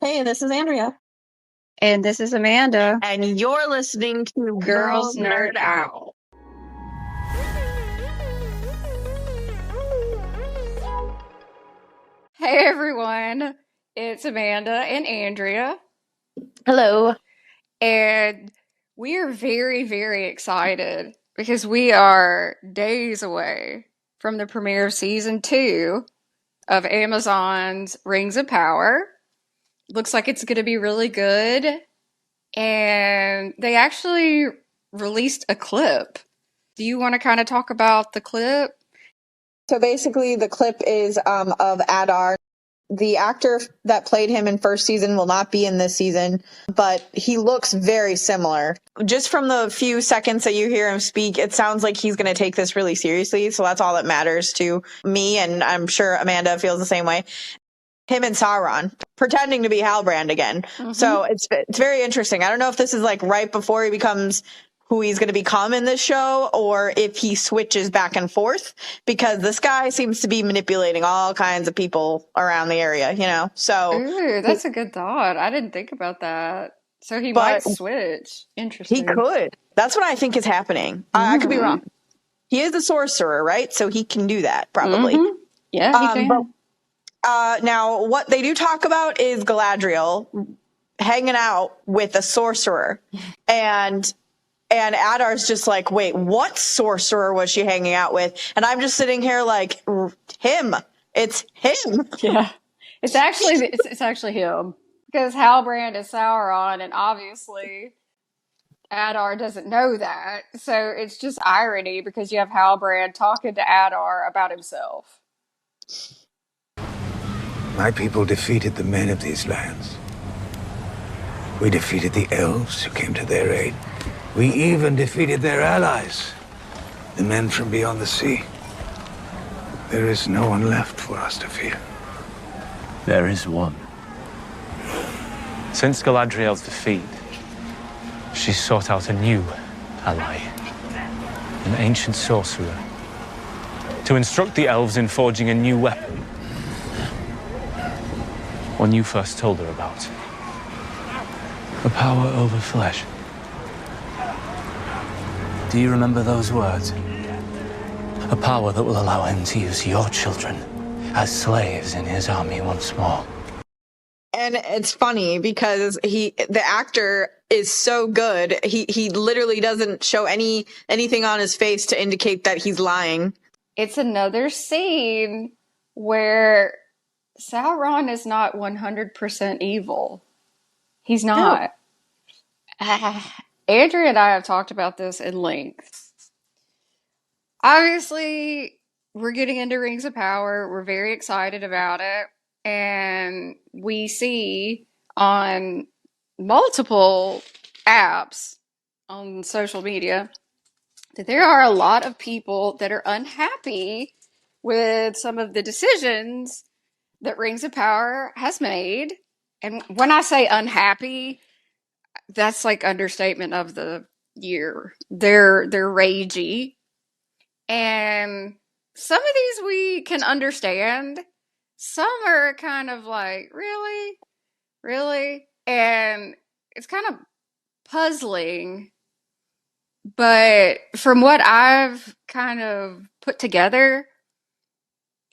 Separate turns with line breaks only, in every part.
Hey, this is Andrea.
And this is Amanda.
And you're listening to
Girls Nerd Out. Hey everyone, it's Amanda and Andrea,
Hello.
and we are very, very excited because we are days away from the premiere of season 2 of Amazon's Rings of Power. Looks like it's going to be really good, and they actually released a clip. Do you want to kind of talk about the clip?
So basically, the clip is of Adar. The actor that played him in first season will not be in this season, but he looks very similar. Just from the few seconds that you hear him speak, it sounds like he's going to take this really seriously. So that's all that matters to me, and I'm sure Amanda feels the same way. Him and Sauron pretending to be Halbrand again. So it's very interesting. I don't know if this is like right before he becomes who he's going to become in this show, or if he switches back and forth, because this guy seems to be manipulating all kinds of people around the area. So,
Ooh, that's a good thought. I didn't think about that. So he might
but
switch.
he
Interesting.
could. That's what I think is happening. I could be
Mm.
wrong. He is a sorcerer, right? So he can do that probably.
Mm-hmm. Yeah, he
But
can.
now what they do talk about is Galadriel hanging out with a sorcerer, and Adar's just like, wait, what sorcerer was she hanging out with? And I'm just sitting here like, him. It's him.
Yeah. It's actually him. Because Halbrand is Sauron, and obviously Adar doesn't know that. So it's just irony because you have Halbrand talking to Adar about himself.
My people defeated the men of these lands. We defeated the elves who came to their aid. We even defeated their allies, the men from beyond the sea. There is no one left for us to fear.
There is one. Since Galadriel's defeat, she sought out a new ally, an ancient sorcerer, to instruct the elves in forging a new weapon. One you first told her about. A power over flesh.
Do you remember those words?
A power that will allow him to use your children as slaves in his army once more.
And it's funny because the actor is so good. He literally doesn't show anything on his face to indicate that he's lying.
It's another scene where Sauron is not 100% evil. He's not. Andrea and I have talked about this in length. Obviously, we're getting into Rings of Power. We're very excited about it. And we see on multiple apps on social media that there are a lot of people that are unhappy with some of the decisions that Rings of Power has made. And when I say unhappy, that's like understatement of the year. They're ragey. And some of these we can understand. Some are kind of like, really? Really? And it's kind of puzzling. But from what I've kind of put together,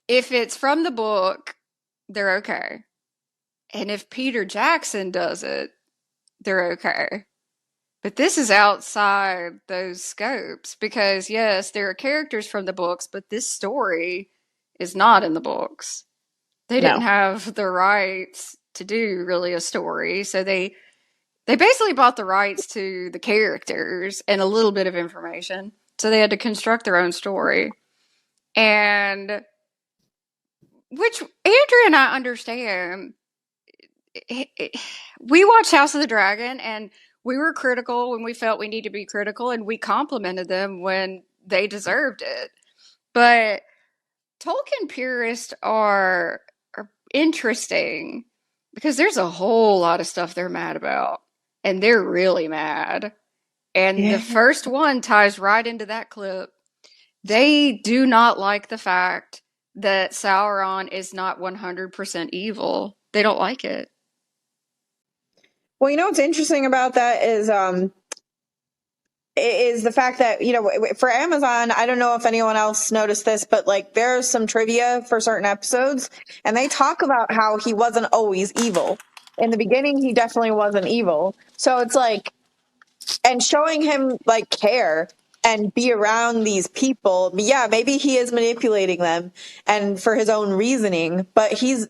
if it's from the book, they're okay. And if Peter Jackson does it, they're okay. But this is outside those scopes because, yes, there are characters from the books, but this story is not in the books. They didn't have the rights to do really a story, so they basically bought the rights to the characters and a little bit of information. So they had to construct their own story. And which Andrea and I understand. We watched House of the Dragon and we were critical when we felt we need to be critical, and we complimented them when they deserved it. But Tolkien purists are interesting because there's a whole lot of stuff they're mad about, and they're really mad. And the first one ties right into that clip. They do not like the fact that Sauron is not 100% evil. They don't like it.
Well, you know what's interesting about that is the fact that, you know, for Amazon, I don't know if anyone else noticed this, but like there's some trivia for certain episodes, and they talk about how he wasn't always evil. In the beginning, he definitely wasn't evil. So it's like, and showing him like care and be around these people. Yeah, maybe he is manipulating them and for his own reasoning, but he's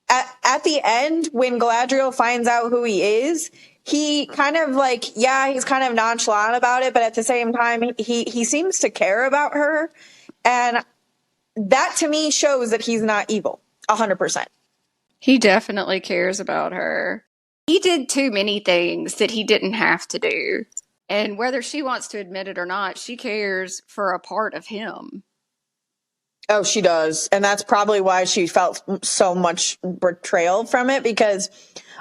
at the end when Galadriel finds out who he is, he kind of like, yeah, he's kind of nonchalant about it, but at the same time, he seems to care about her, and that to me shows that he's not evil, 100%.
He definitely cares about her. He did too many things that he didn't have to do. And whether she wants to admit it or not, she cares for a part of him.
Oh, she does. And that's probably why she felt so much betrayal from it, because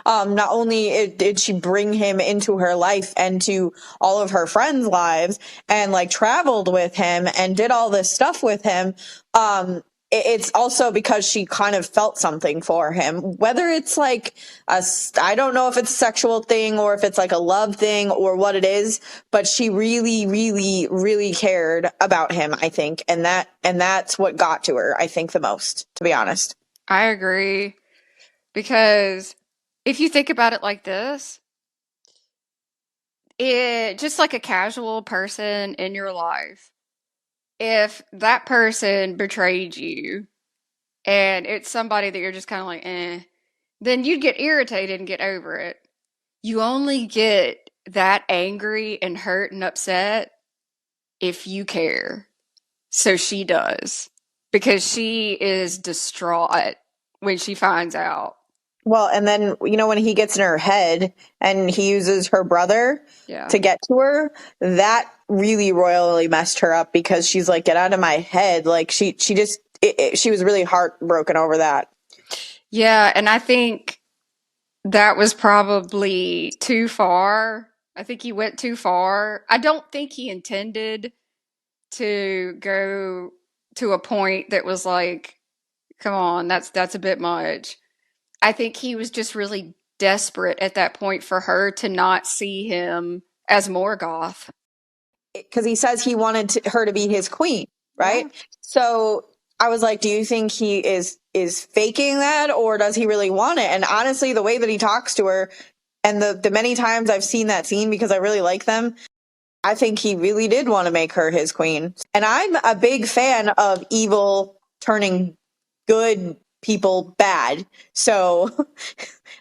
not only did she bring him into her life and to all of her friends' lives and like traveled with him and did all this stuff with him, it's also because she kind of felt something for him, whether it's like I don't know if it's a sexual thing or if it's like a love thing or what it is, but she really, really, really cared about him, I think. And that's what got to her, I think, the most, to be honest.
I agree. Because if you think about it like this, it just like a casual person in your life, if that person betrayed you and it's somebody that you're just kind of like, then you'd get irritated and get over it. You only get that angry and hurt and upset if you care. So she does, because she is distraught when she finds out.
Well, and then, you know, when he gets in her head and he uses her brother
Yeah.
to get to her, that really royally messed her up, because she's like, get out of my head. Like she just, she was really heartbroken over that.
Yeah, and I think that was probably too far. I think he went too far. I don't think he intended to go to a point that was like, come on, that's a bit much. I think he was just really desperate at that point for her to not see him as Morgoth.
Because he says he wanted her to be his queen, right?
Yeah.
So I was like, do you think he is faking that, or does he really want it? And honestly, the way that he talks to her and the many times I've seen that scene, because I really like them, I think he really did want to make her his queen. And I'm a big fan of evil turning good people bad. So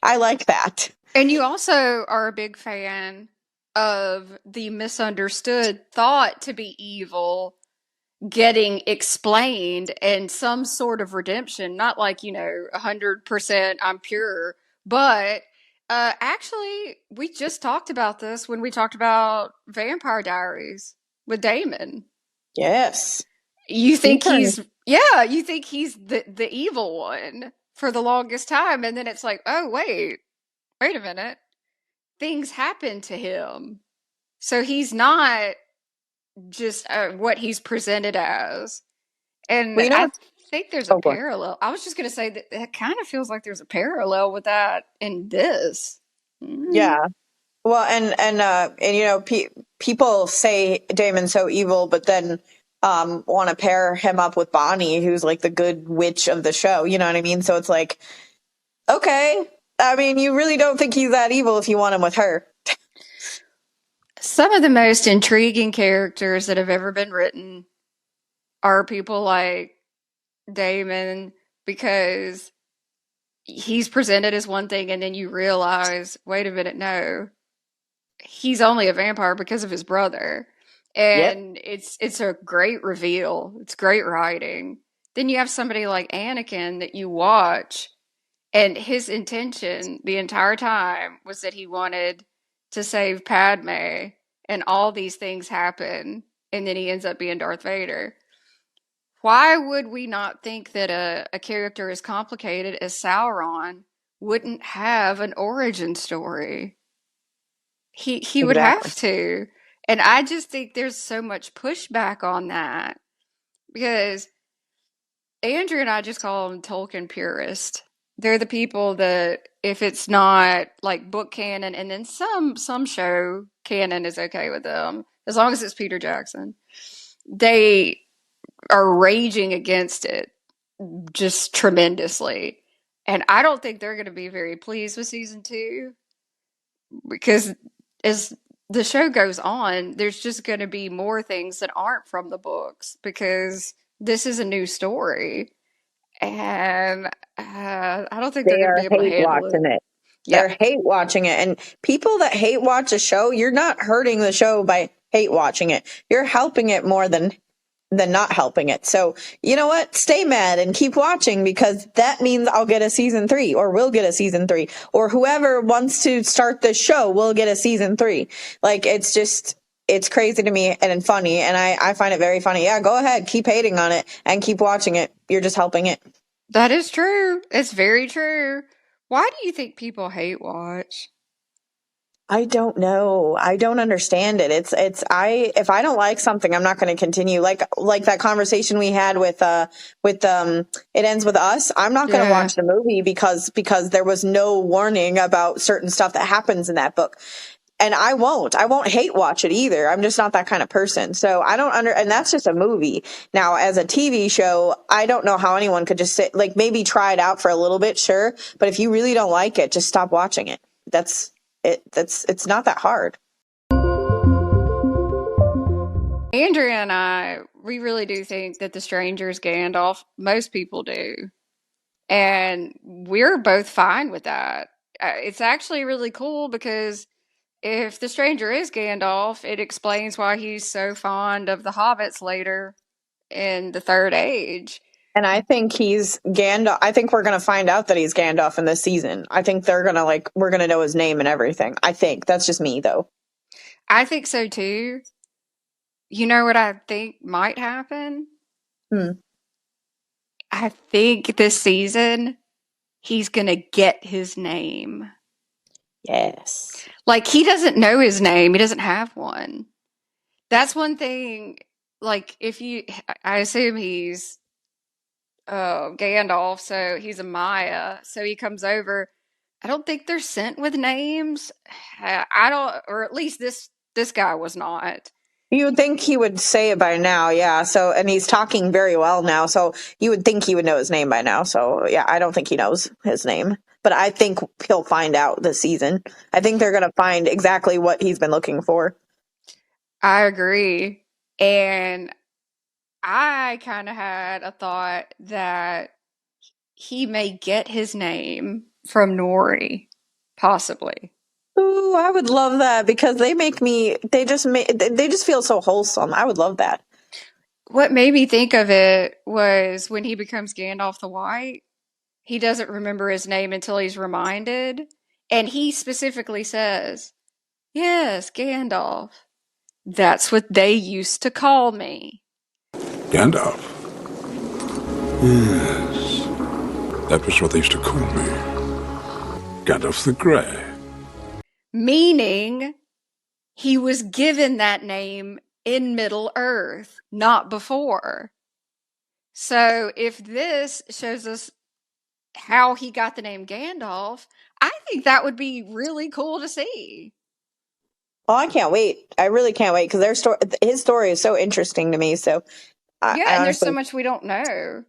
I like that.
And you also are a big fan of the misunderstood, thought to be evil, getting explained and some sort of redemption. Not like, 100% I'm pure, but actually, we just talked about this when we talked about Vampire Diaries with Damon.
Yes.
You think you think he's the evil one for the longest time, and then it's like, oh wait a minute, things happen to him, so he's not just what he's presented as. And
Well, you know
I
what's
think there's a
oh, go ahead.
parallel. I was just going to say that it kind of feels like there's a parallel with that in this. Mm.
Yeah. Well, and you know, people say Damon's so evil, but then want to pair him up with Bonnie, who's like the good witch of the show. You know what I mean? So it's like, okay. I mean, you really don't think he's that evil if you want him with her.
Some of the most intriguing characters that have ever been written are people like Damon, because he's presented as one thing and then you realize, wait a minute, no, he's only a vampire because of his brother.
Yep.
And it's a great reveal. It's great writing. Then you have somebody like Anakin that you watch, and his intention the entire time was that he wanted to save Padme, and all these things happen, and then he ends up being Darth Vader. Why would we not think that a character as complicated as Sauron wouldn't have an origin story? He would
Exactly.
have to. And I just think there's so much pushback on that, because Andrew and I just call him Tolkien purist. They're the people that if it's not like book canon, and then some show canon is okay with them as long as it's Peter Jackson. They are raging against it just tremendously. And I don't think they're going to be very pleased with season two because as the show goes on, there's just going to be more things that aren't from the books because this is a new story. And I don't think they're
They
going to
are
be able to
hate
handle it.
watching it.
Yeah,
They're hate watching it. And people that hate watch a show, you're not hurting the show by hate watching it. You're helping it more than not helping it. So, you know what? Stay mad and keep watching because that means I'll get a season 3 or we'll get a season 3 or whoever wants to start this show will get a season 3. Like it's crazy to me and funny. And I find it very funny. Yeah, go ahead. Keep hating on it and keep watching it. You're just helping it.
that is true. It's very true. Why do you think people hate watch?
I don't know. I don't understand it. If I don't like something, I'm not going to continue. Like that conversation we had with It Ends With Us. I'm not going to
Yeah.
watch the movie because there was no warning about certain stuff that happens in that book. And I won't hate watch it either. I'm just not that kind of person. So I don't and that's just a movie. Now, as a TV show, I don't know how anyone could just sit, like maybe try it out for a little bit, sure. But if you really don't like it, just stop watching it. It's not that hard.
Andrea and I, we really do think that the stranger is Gandalf. Most people do. And we're both fine with that. It's actually really cool because if the stranger is Gandalf, it explains why he's so fond of the hobbits later in the Third Age.
And I think he's Gandalf. I think we're going to find out that he's Gandalf in this season. I think they're going to we're going to know his name and everything. I think that's just me though.
I think so too. You know what I think might happen?
Hmm.
I think this season he's going to get his name.
Yes.
Like, he doesn't know his name, he doesn't have one. That's one thing. Like, if you, I assume he's Gandalf, so he's a Maya. So he comes over. I don't think they're sent with names. I don't, or at least this guy was not.
You would think he would say it by now, yeah. So, and he's talking very well now, so you would think he would know his name by now. So, yeah, I don't think he knows his name, but I think he'll find out this season. I think they're going to find exactly what he's been looking for.
I agree. And I kind of had a thought that he may get his name from Nori, possibly.
Ooh, I would love that because they just feel so wholesome. I would love that.
What made me think of it was when he becomes Gandalf the White, he doesn't remember his name until he's reminded. And he specifically says, "Yes, Gandalf. That's what they used to call me."
Gandalf? Yes. That was what they used to call me. Gandalf the Grey.
Meaning he was given that name in Middle Earth, not before. So if this shows us how he got the name Gandalf, I think that would be really cool to see.
Oh, I can't wait. I really can't wait because his story is so interesting to me. So
Yeah,
I
and there's so
honestly,
much we don't know.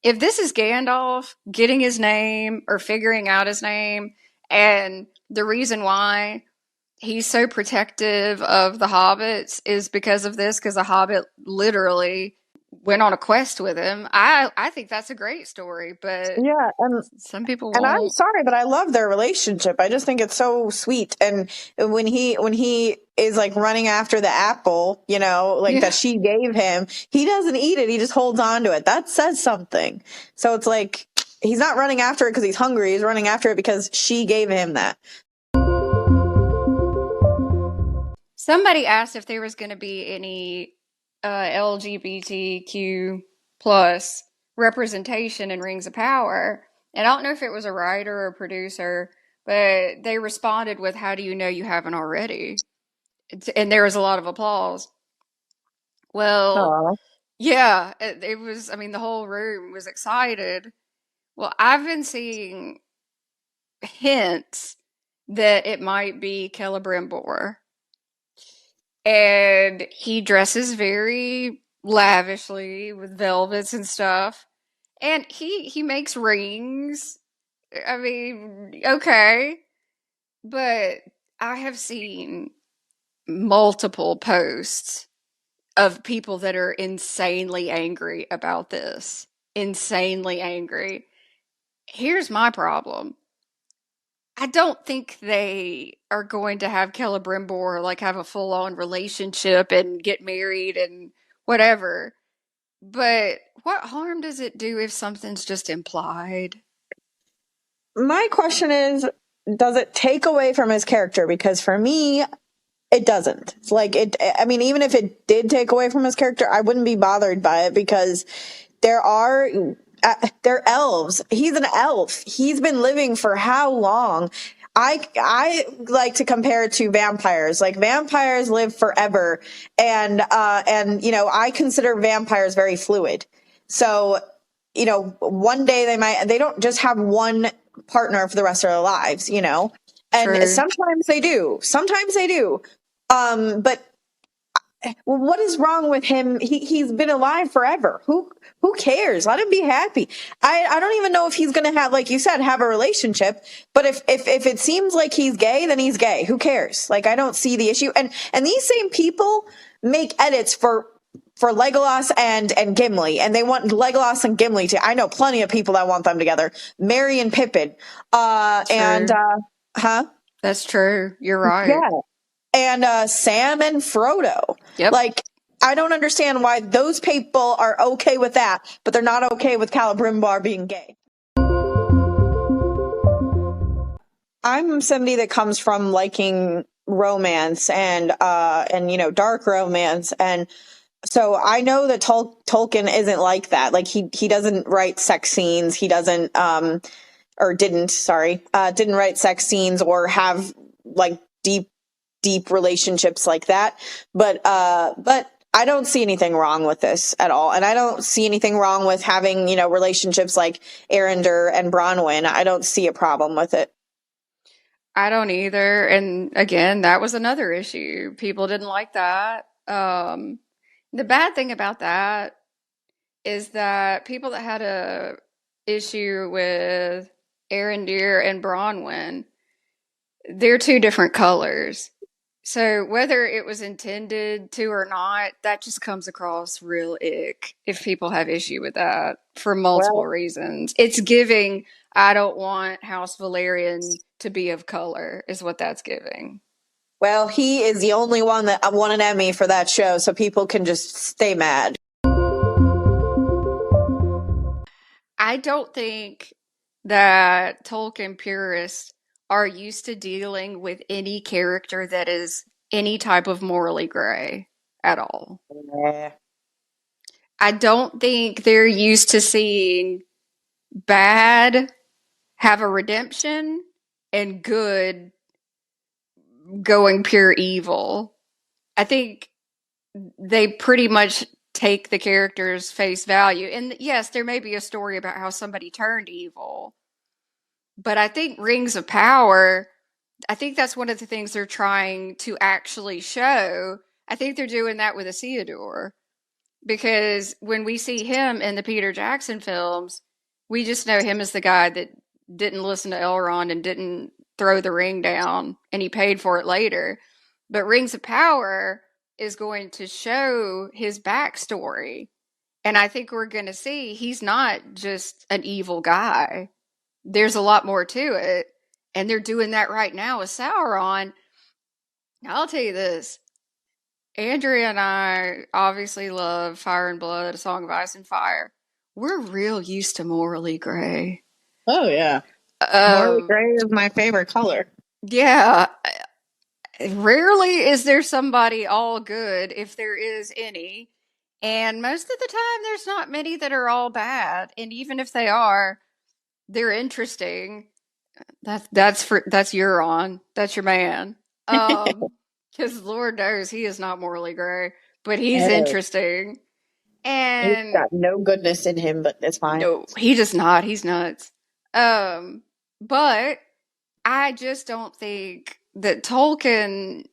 If this is Gandalf getting his name or figuring out his name, and the reason why he's so protective of the hobbits is because of this, because the hobbit literally went on a quest with him. I think that's a great story, but
yeah,
some people
and I'm
won't.
sorry, but I love their relationship. I just think it's so sweet. And when he is like running after the apple, like
Yeah.
that she gave him, he doesn't eat it. He just holds on to it. That says something. So it's like he's not running after it because he's hungry. He's running after it because she gave him that.
Somebody asked if there was going to be any LGBTQ plus representation in Rings of Power. And I don't know if it was a writer or a producer, but they responded with, "How do you know you haven't already?" And there was a lot of applause. Well,
Oh,
yeah, it was, I mean, the whole room was excited. Well, I've been seeing hints that it might be Celebrimbor. And he dresses very lavishly with velvets and stuff. And he makes rings. I mean, okay. But I have seen multiple posts of people that are insanely angry about this. Insanely angry. Here's my problem. I don't think they are going to have Celebrimbor like have a full on relationship and get married and whatever. But what harm does it do if something's just implied?
My question is, does it take away from his character? Because for me, it doesn't. It's like it. I mean, even if it did take away from his character, I wouldn't be bothered by it because there are they're elves. He's an elf. He's been living for how long? I like to compare it to vampires. Like vampires live forever, and you know I consider vampires very fluid. So you know one day they don't just have one partner for the rest of their lives. You know, and
True.
sometimes they do. Sometimes they do. But what is wrong with him? He's been alive forever. Who cares? Let him be happy. I don't even know if he's gonna have, like you said, have a relationship. But if it seems like he's gay, then he's gay. Who cares? Like I don't see the issue. And these same people make edits for Legolas and Gimli, and they want Legolas and Gimli to. I know plenty of people that want them together. Merry and Pippin. And
True.
huh?
That's true. You're right.
Yeah. And Sam and Frodo.
Yep.
Like, I don't understand why those people are okay with that, but they're not okay with Celebrimbor being gay. I'm somebody that comes from liking romance and you know dark romance, and so I know that Tolkien isn't like that. Like he doesn't write sex scenes. He doesn't or didn't, sorry, didn't write sex scenes or have like deep relationships like that. But I don't see anything wrong with this at all. And I don't see anything wrong with having, you know, relationships like Arender and Bronwyn. I don't see a problem with it.
I don't either. And again, that was another issue. People didn't like that. The bad thing about that is that people that had a issue with Arendir and Bronwyn, they're two different colors. So whether it was intended to or not, that just comes across real ick if people have issue with that for multiple
Well,
reasons. It's giving, I don't want House Valerian to be of color, is what that's giving.
well, he is the only one that won an Emmy for that show, so people can just stay mad.
I don't think that Tolkien purists are used to dealing with any character that is any type of morally gray at all.
Yeah.
I don't think they're used to seeing bad have a redemption and good going pure evil. I think they pretty much take the character's face value. And yes, there may be a story about how somebody turned evil, but I think Rings of Power, I think that's one of the things they're trying to actually show. I think they're doing that with Isildur. Because when we see him in the Peter Jackson films, we just know him as the guy that didn't listen to Elrond and didn't throw the ring down, and he paid for it later. But Rings of Power is going to show his backstory. And I think we're going to see he's not just an evil guy. There's a lot more to it. And they're doing that right now with Sauron. Now, I'll tell you this. Andrea and I obviously love Fire and Blood, A Song of Ice and Fire. We're real used to morally gray.
Oh yeah. Morley
Um,
gray is my favorite color.
yeah, rarely is there somebody all good, if there is any. And most of the time, there's not many that are all bad. And even if they are, they're interesting. That's Euron. That's your man. Because Lord knows he is not morally gray, but he's
Oh.
interesting.
He's
And
got no goodness in him, but it's fine.
no, he does not. He's nuts. But I just don't think that Tolkien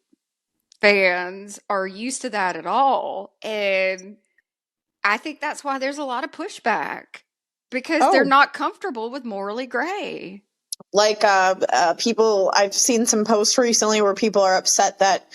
fans are used to that at all. And I think that's why there's a lot of pushback because they're
Oh,
not comfortable with morally gray.
like people, I've seen some posts recently where people are upset that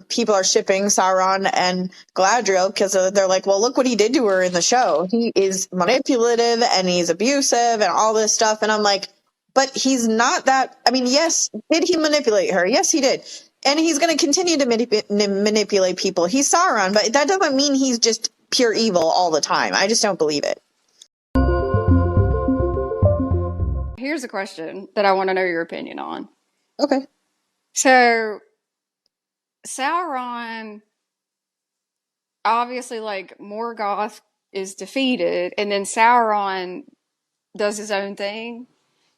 people are shipping Sauron and Galadriel because they're like, well, look what he did to her in the show. He is manipulative and he's abusive and all this stuff. And I'm like, but he's not that. I mean, yes, did he manipulate her? Yes, he did. And he's going to continue to manipulate people. He's Sauron, but that doesn't mean he's just pure evil all the time. I just don't believe it.
Here's a question that I want to know your opinion on.
Okay.
So, Sauron, obviously, like, Morgoth is defeated, and then Sauron does his own thing.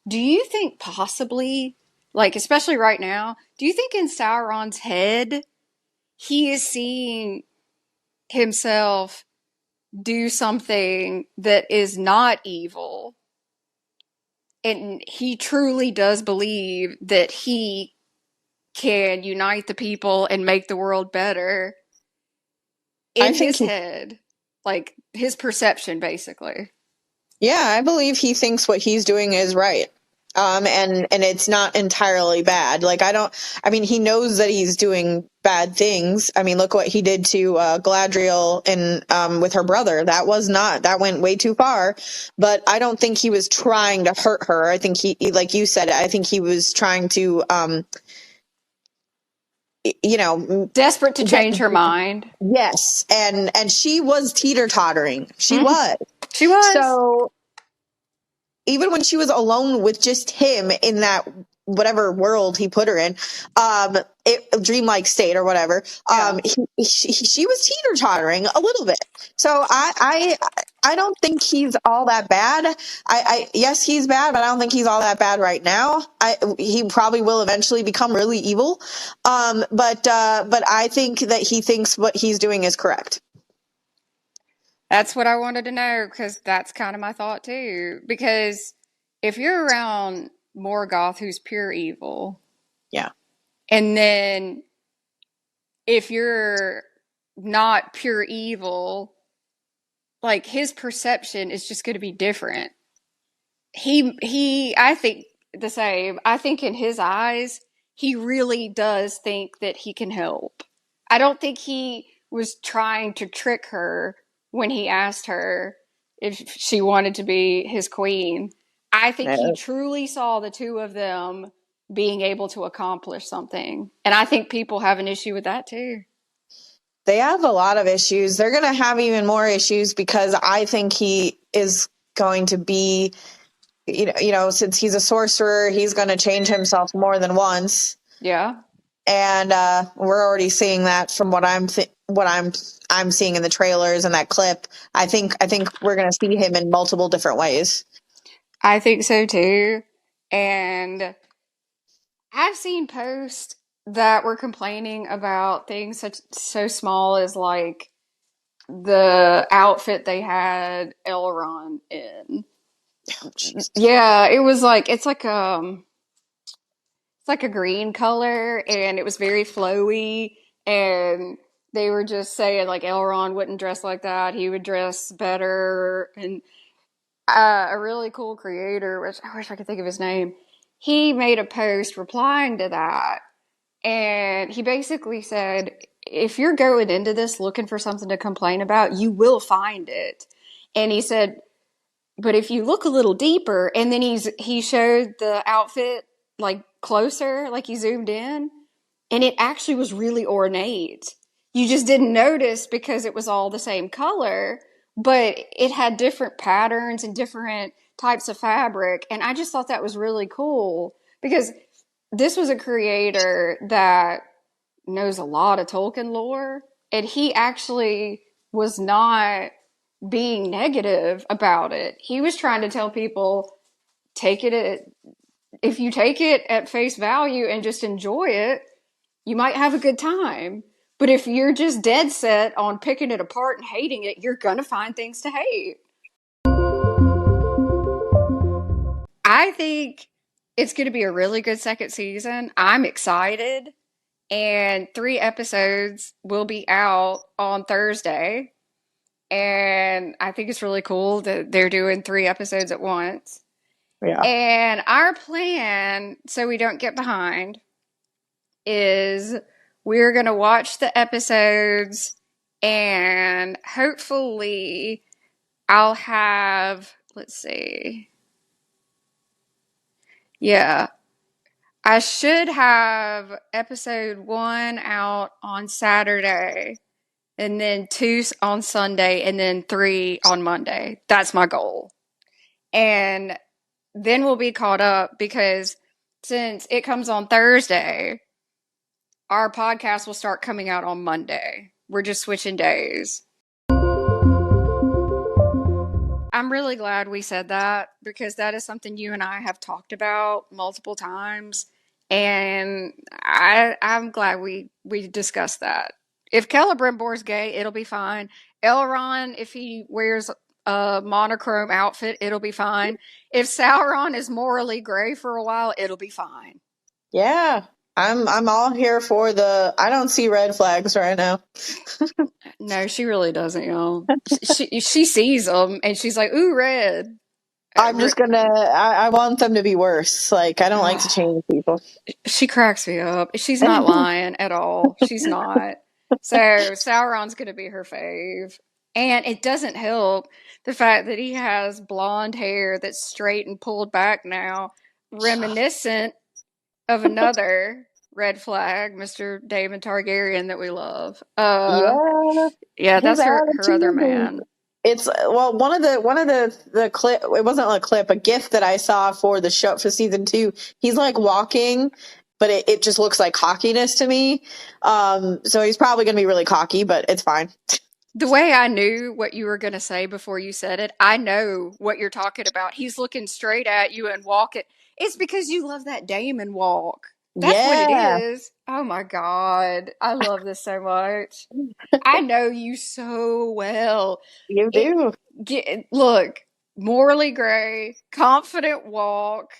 Do you think possibly, like, especially right now, do you think in Sauron's head, he is seeing himself do something that is not evil? And he truly does believe that he can unite the people and make the world better
I
in
think
his head. Like his perception, basically.
Yeah, I believe he thinks what he's doing is right. And it's not entirely bad. Like, I mean, he knows that he's doing bad things. I mean, look what he did to Galadriel and with her brother. That went way too far. But I don't think he was trying to hurt her. I think like you said, I think he was trying to,
Desperate to change her mind.
yes. And she was teeter-tottering. She was.
She was.
So even when she was alone with just him in that whatever world he put her in, dreamlike state or whatever, she was teeter-tottering a little bit. So I don't think he's all that bad. Yes, he's bad, but I don't think he's all that bad right now. He probably will eventually become really evil. But I think that he thinks what he's doing is correct.
That's what I wanted to know, because that's kind of my thought too. Because if you're around Morgoth, who's pure evil,
Yeah.
and then if you're not pure evil, like his perception is just going to be different. I think the same. I think in his eyes, he really does think that he can help. I don't think he was trying to trick her when he asked her if she wanted to be his queen. I think he truly saw the two of them being able to accomplish something. And I think people have an issue with that too.
They have a lot of issues. They're going to have even more issues because I think he is going to be, since he's a sorcerer, he's going to change himself more than once.
Yeah.
And we're already seeing that from what I'm seeing in the trailers and that clip. I think we're going to see him in multiple different ways.
I think so too. And I've seen posts that were complaining about things so small as like the outfit they had Elrond in.
Oh,
Yeah, it was like it's like a green color and it was very flowy, and they were just saying like Elrond wouldn't dress like that. He would dress better. And a really cool creator, which I wish I could think of his name, he made a post replying to that. And he basically said, if you're going into this looking for something to complain about, you will find it. And he said, but if you look a little deeper, and then he showed the outfit like closer, like he zoomed in, and it actually was really ornate. You just didn't notice because it was all the same color, but it had different patterns and different types of fabric. And I just thought that was really cool because this was a creator that knows a lot of Tolkien lore, and he actually was not being negative about it. He was trying to tell people, if you take it at face value and just enjoy it, you might have a good time. But if you're just dead set on picking it apart and hating it, you're going to find things to hate. I think it's going to be a really good second season. I'm excited. And 3 episodes will be out on Thursday. And I think it's really cool that they're doing 3 episodes at once.
Yeah.
And our plan, so we don't get behind, is we're going to watch the episodes and hopefully I'll have, let's see. Yeah. I should have episode 1 out on Saturday, and then 2 on Sunday, and then 3 on Monday. That's my goal. And then we'll be caught up because since it comes on Thursday, our podcast will start coming out on Monday. We're just switching days. I'm really glad we said that because that is something you and I have talked about multiple times. And I'm glad we discussed that. If Celebrimbor's gay, it'll be fine. Elrond, if he wears a monochrome outfit, it'll be fine. If Sauron is morally gray for a while, it'll be fine.
Yeah. I'm all here for I don't see red flags right now.
No, she really doesn't, y'all. She sees them and she's like, ooh, red.
I'm just I want them to be worse. Like, I don't like to change people.
She cracks me up. She's not lying at all. She's not. So Sauron's going to be her fave. And it doesn't help the fact that he has blonde hair that's straight and pulled back now, reminiscent of another red flag, Mr. Daemon Targaryen that we love. Yeah, that's her other man.
It's one of the clip. It wasn't a clip, a GIF that I saw for the show for season 2. He's like walking, but it just looks like cockiness to me. So he's probably going to be really cocky, but it's fine.
The way I knew what you were going to say before you said it, I know what you're talking about. He's looking straight at you and walking. It's because you love that Daemon walk. That's what it is. Oh my God. I love this so much. I know you so well.
You do.
Look, morally gray, confident walk,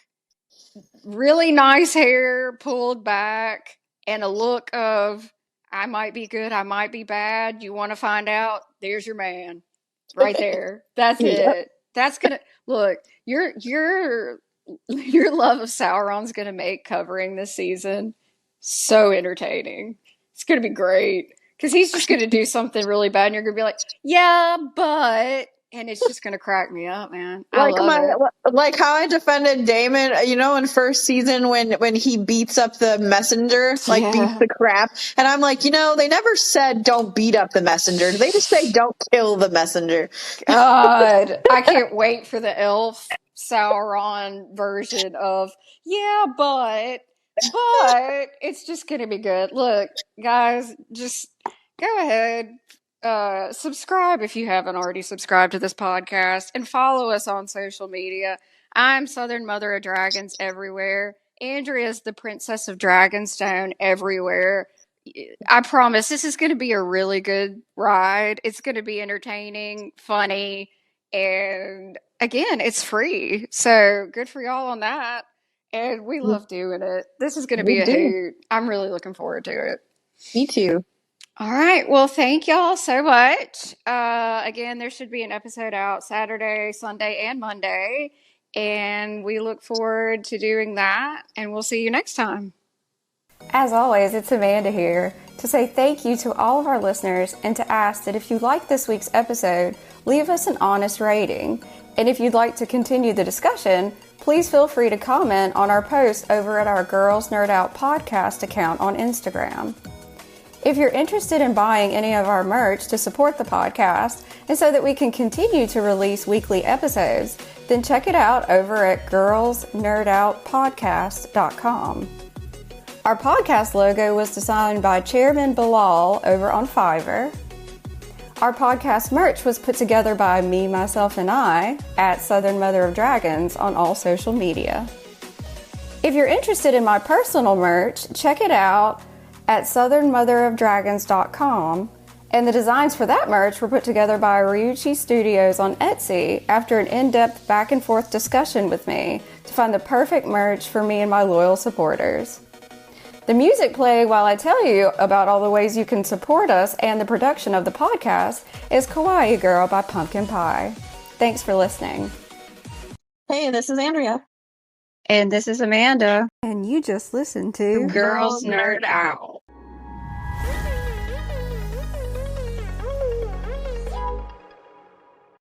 really nice hair pulled back, and a look of, I might be good, I might be bad. You want to find out? There's your man. Right there. That's it. That's going to, look, your love of Sauron's going to make covering this season so entertaining. It's going to be great. Because he's just going to do something really bad and you're going to be like, yeah, but... And it's just going to crack me up, man.
Like how I defended Daemon, in first season when he beats up the messenger, beats the crap. And I'm like, they never said don't beat up the messenger. They just say don't kill the messenger.
God, I can't wait for the elf Sauron version of, yeah, but it's just going to be good. Look, guys, just go ahead. Subscribe if you haven't already subscribed to this podcast and follow us on social media. I'm Southern Mother of Dragons everywhere. Andrea's the Princess of Dragonstone everywhere. I promise this is going to be a really good ride. It's going to be entertaining, funny, and again, it's free. So good for y'all on that. And we love doing it. This is going to be a hoot. I'm really looking forward to it.
Me too.
All right. Well, thank y'all so much. Again, there should be an episode out Saturday, Sunday, and Monday. And we look forward to doing that. And we'll see you next time. As always, it's Amanda here to say thank you to all of our listeners and to ask that if you like this week's episode, leave us an honest rating. And if you'd like to continue the discussion, please feel free to comment on our post over at our Girls Nerd Out podcast account on Instagram. If you're interested in buying any of our merch to support the podcast and so that we can continue to release weekly episodes, then check it out over at girlsnerdoutpodcast.com. Our podcast logo was designed by Chairman Bilal over on Fiverr. Our podcast merch was put together by me, myself, and I at Southern Mother of Dragons on all social media. If you're interested in my personal merch, check it out at southernmotherofdragons.com, and the designs for that merch were put together by Ryuchi Studios on Etsy after an in-depth back-and-forth discussion with me to find the perfect merch for me and my loyal supporters. The music played while I tell you about all the ways you can support us and the production of the podcast is Kawaii Girl by Pumpkin Pie. Thanks for listening.
Hey, this is Andrea.
And this is Amanda. And you just listened to
Girls Nerd Out.